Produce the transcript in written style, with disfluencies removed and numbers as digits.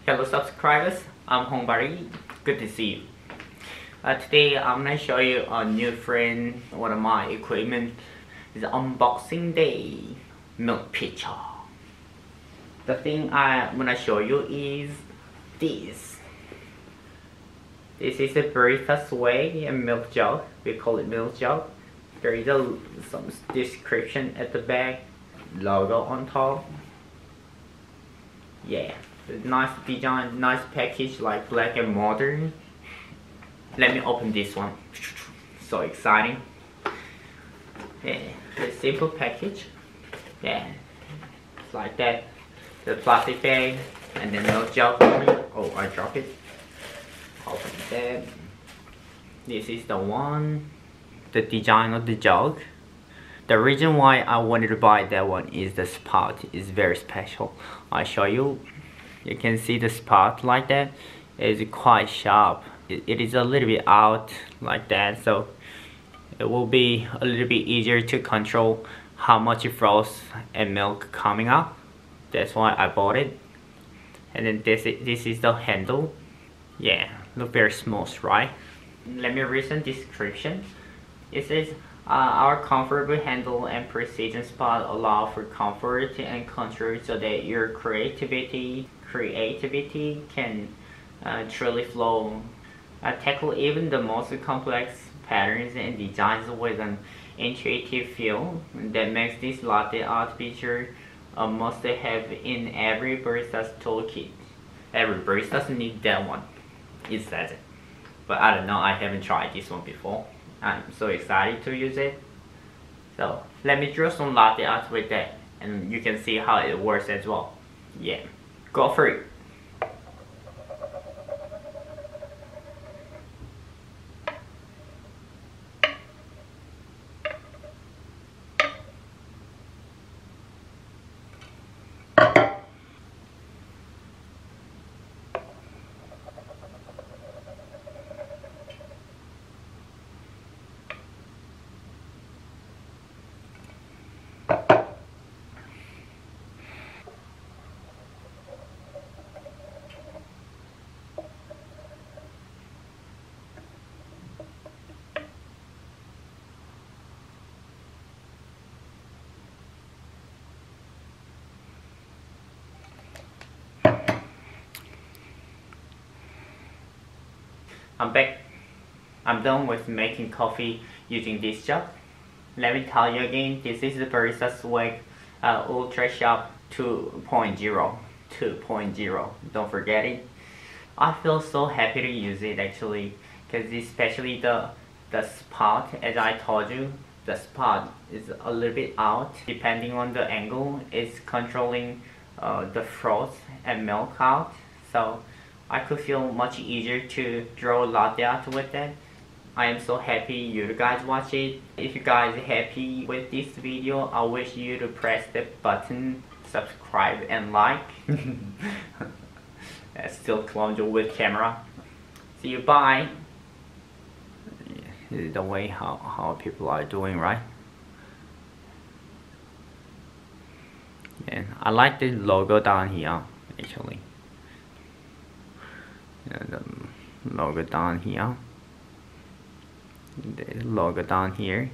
Hello subscribers, I'm HongBARI. Good to see you. Today I'm gonna show you a new friend, one of my equipment. It's unboxing day. Milkpicho. The thing I'm gonna show you is this. This is a Barista Swag and milk jug. We call it milk jug. There is some description at the back, logo on top. Yeah, nice design, nice package, like black and modern. Let me open this one. So exciting. Yeah, the simple package. Yeah, it's like that. The plastic bag and then milk jug. Oh, I dropped it. Open that. This is the one. The design of the jug. The reason why I wanted to buy that one is the spot is very special. I'll show you. You can see the spot like that. It's quite sharp. It is a little bit out like that, so it will be a little bit easier to control how much froth and milk coming up. That's why I bought it. And then this is the handle. Yeah, look very smooth, right? Let me read some description. It says, our comfortable handle and precision spot allow for comfort and control so that your creativity can truly flow. Tackle even the most complex patterns and designs with an intuitive feel that makes this latte art feature a must-have in every barista's toolkit. Every barista needs that one. It says it. But I don't know, I haven't tried this one before. I'm so excited to use it. So let me draw some latte art with that, and you can see how it works as well. Yeah, go for it. I'm back. I'm done with making coffee using this jug. Let me tell you again, this is the Barista Swag Ultra Sharp 2.0. 2.0. Don't forget it. I feel so happy to use it actually, because especially the spot, as I told you, the spot is a little bit out. Depending on the angle, it's controlling the froth and milk out. So I could feel much easier to draw latte art with that. I am so happy you guys watch it. If you guys are happy with this video, I wish you to press the button, subscribe and like. Still clumsy with camera. See you, bye. This is the way how people are doing, right? And I like the logo down here actually. The logo down here, the logo down here.